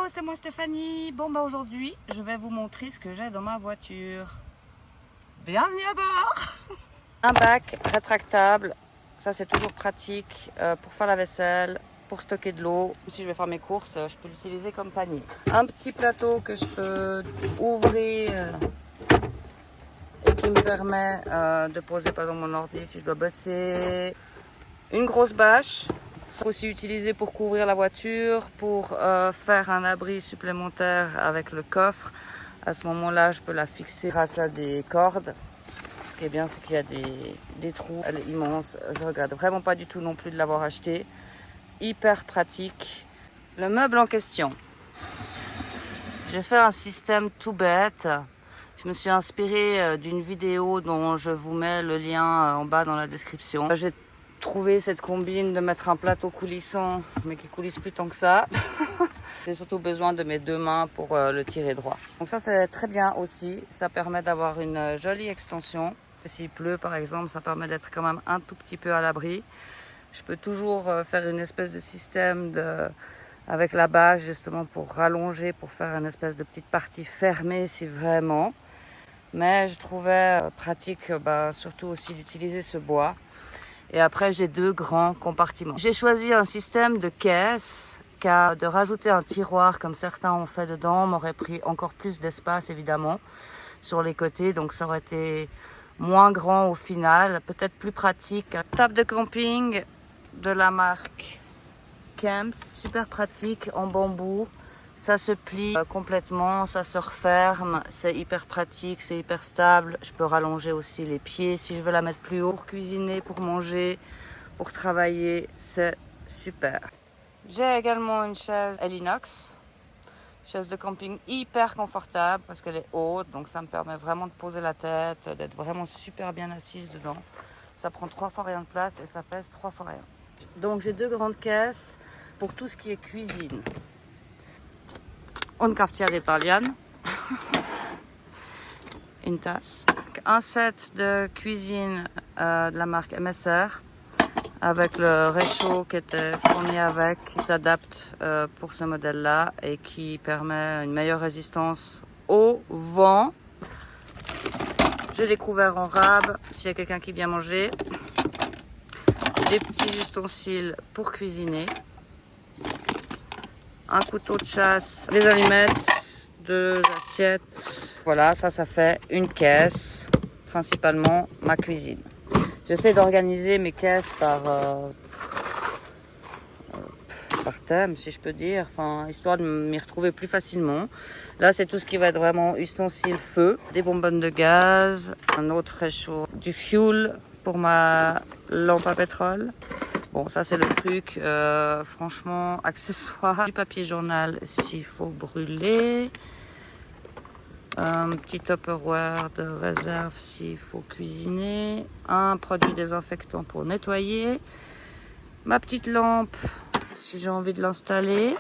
c'est moi Stéphanie. Bon bah aujourd'hui, je vais vous montrer ce que j'ai dans ma voiture. Bienvenue à bord. Un bac rétractable, ça c'est toujours pratique pour faire la vaisselle, pour stocker de l'eau. Si je vais faire mes courses, je peux l'utiliser comme panier. Un petit plateau que je peux ouvrir et qui me permet de poser par exemple mon ordi si je dois bosser. Une grosse bâche. C'est aussi utilisé pour couvrir la voiture, pour faire un abri supplémentaire avec le coffre. À ce moment-là, je peux la fixer grâce à des cordes. Ce qui est bien, c'est qu'il y a des trous. Elle est immense. Je regrette vraiment pas du tout non plus de l'avoir acheté. Hyper pratique. Le meuble en question. J'ai fait un système tout bête. Je me suis inspirée d'une vidéo dont je vous mets le lien en bas dans la description. J'ai trouvé cette combine de mettre un plateau coulissant, mais qui coulisse plus tant que ça. J'ai surtout besoin de mes deux mains pour le tirer droit. Donc ça c'est très bien aussi. Ça permet d'avoir une jolie extension. S'il pleut par exemple, ça permet d'être quand même un tout petit peu à l'abri. Je peux toujours faire une espèce de système avec la bâche justement pour rallonger, pour faire une espèce de petite partie fermée si vraiment. Mais je trouvais pratique surtout aussi d'utiliser ce bois. Et après, j'ai deux grands compartiments. J'ai choisi un système de caisse, car de rajouter un tiroir comme certains ont fait dedans m'aurait pris encore plus d'espace évidemment sur les côtés. Donc ça aurait été moins grand au final, peut-être plus pratique. Table de camping de la marque Camps, super pratique en bambou. Ça se plie complètement, ça se referme, c'est hyper pratique, c'est hyper stable. Je peux rallonger aussi les pieds si je veux la mettre plus haut. Pour cuisiner, pour manger, pour travailler, c'est super. J'ai également une chaise Elinox, chaise de camping hyper confortable parce qu'elle est haute. Donc ça me permet vraiment de poser la tête, d'être vraiment super bien assise dedans. Ça prend 3 fois rien de place et ça pèse 3 fois rien. Donc j'ai deux grandes caisses pour tout ce qui est cuisine. Une cafetière italienne, une tasse, un set de cuisine de la marque MSR avec le réchaud qui était fourni avec, qui s'adapte pour ce modèle-là et qui permet une meilleure résistance au vent. J'ai des couverts en rab s'il y a quelqu'un qui vient manger, des petits ustensiles pour cuisiner. Un couteau de chasse, des allumettes, 2 assiettes. Voilà, ça fait une caisse, principalement ma cuisine. J'essaie d'organiser mes caisses par thème, si je peux dire, histoire de m'y retrouver plus facilement. Là, c'est tout ce qui va être vraiment ustensiles feu, des bonbonnes de gaz, un autre réchaud, du fuel pour ma lampe à pétrole. Bon, ça c'est le truc, franchement, accessoire. Du papier journal s'il faut brûler. Un petit Tupperware de réserve s'il faut cuisiner. Un produit désinfectant pour nettoyer. Ma petite lampe si j'ai envie de l'installer.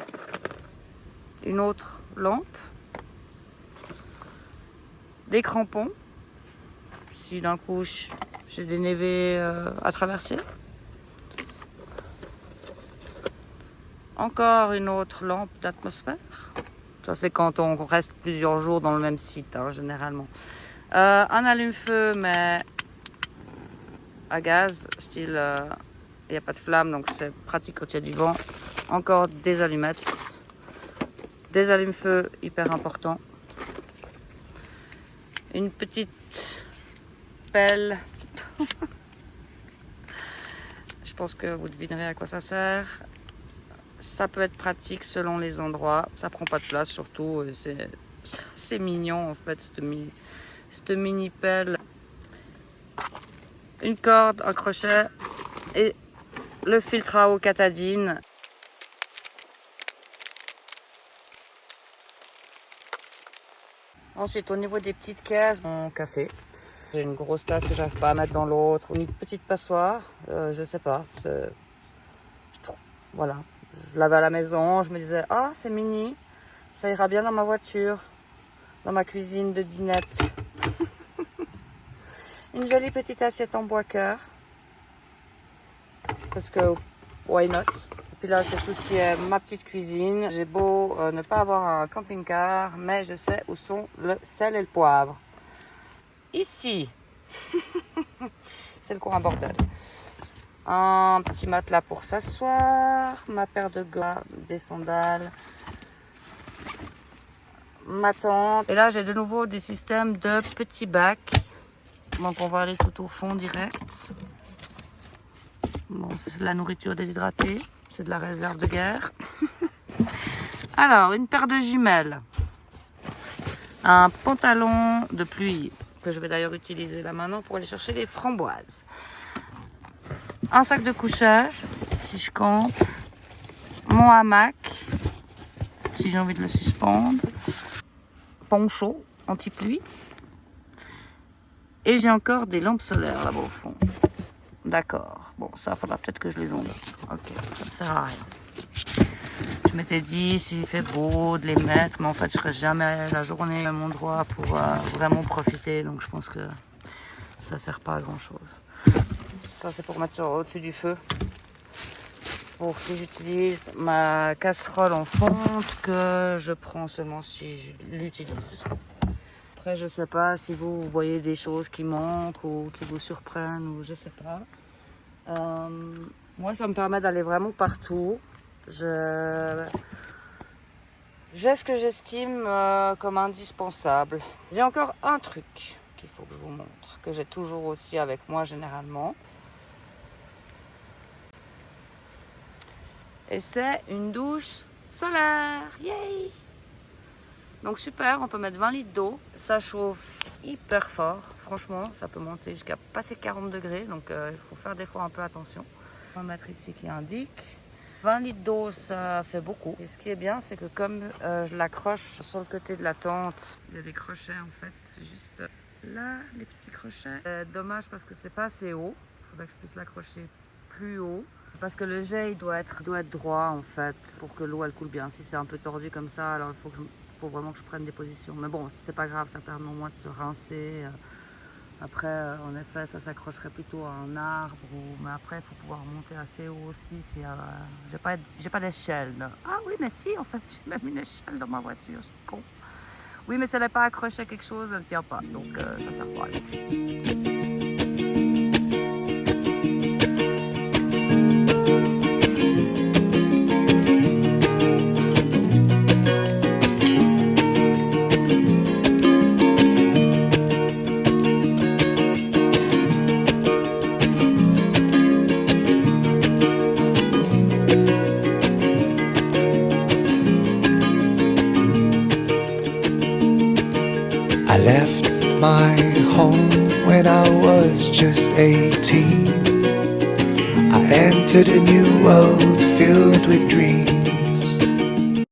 Une autre lampe. Des crampons. Si d'un coup j'ai des névés à traverser. Encore une autre lampe d'atmosphère. Ça, c'est quand on reste plusieurs jours dans le même site, généralement. Un allume-feu, mais à gaz, style, il n'y a pas de flamme, donc c'est pratique quand il y a du vent. Encore des allumettes. Des allume-feu, hyper important. Une petite pelle. Je pense que vous devinerez à quoi ça sert. Ça peut être pratique selon les endroits. Ça prend pas de place surtout. C'est mignon en fait cette mini pelle. Une corde, un crochet et le filtre à eau Katadyn. Ensuite au niveau des petites caisses, mon café. J'ai une grosse tasse que j'arrive pas à mettre dans l'autre. Une petite passoire, je sais pas. Voilà. Je l'avais à la maison, je me disais, ah, c'est mini, ça ira bien dans ma voiture, dans ma cuisine de dinette. Une jolie petite assiette en bois cœur, parce que why not? Et puis là, c'est tout ce qui est ma petite cuisine. J'ai beau ne pas avoir un camping-car, mais je sais où sont le sel et le poivre. Ici, c'est le coin bordel. Un petit matelas pour s'asseoir, ma paire de gants, des sandales, ma tente. Et là, j'ai de nouveau des systèmes de petits bacs. Donc, on va aller tout au fond direct. Bon, c'est de la nourriture déshydratée. C'est de la réserve de guerre. Alors, une paire de jumelles. Un pantalon de pluie, que je vais d'ailleurs utiliser là maintenant pour aller chercher les framboises. Un sac de couchage, si je campe. Mon hamac, si j'ai envie de le suspendre. Poncho, anti-pluie. Et j'ai encore des lampes solaires là-bas au fond. D'accord. Bon, ça, il faudra peut-être que je les onde. Ok, ça me sert à rien. Je m'étais dit, s'il fait beau, de les mettre, mais en fait, je serai jamais la journée à même endroit pour vraiment profiter. Donc, je pense que ça sert pas à grand-chose. Ça, c'est pour mettre au-dessus du feu. Pour si j'utilise ma casserole en fonte, que je prends seulement si je l'utilise. Après, je sais pas si vous voyez des choses qui manquent ou qui vous surprennent ou je sais pas. Moi, ça me permet d'aller vraiment partout. J'ai ce que j'estime comme indispensable. J'ai encore un truc qu'il faut que je vous montre, que j'ai toujours aussi avec moi généralement. Et c'est une douche solaire. Yay! Donc super, on peut mettre 20 litres d'eau. Ça chauffe hyper fort. Franchement, ça peut monter jusqu'à passer 40 degrés. Donc il faut faire des fois un peu attention. On va mettre ici qui indique. 20 litres d'eau, ça fait beaucoup. Et ce qui est bien, c'est que comme je l'accroche sur le côté de la tente, il y a des crochets en fait, juste là, les petits crochets. Dommage parce que c'est pas assez haut. Il faudrait que je puisse l'accrocher plus haut. Parce que le jet il doit être droit en fait, pour que l'eau elle coule bien. Si c'est un peu tordu comme ça, alors il faut vraiment que je prenne des positions. Mais bon, c'est pas grave, ça permet au moins de se rincer. Après, en effet, ça s'accrocherait plutôt à un arbre. Mais après, il faut pouvoir monter assez haut aussi. Si, j'ai pas d'échelle. Ah oui, mais si, en fait, j'ai même une échelle dans ma voiture. Je suis con. Oui, mais si elle n'est pas accrochée à quelque chose, elle ne tient pas. Donc, ça sert pas à rien. I left my home when I was just 18. I entered a new world filled with dreams.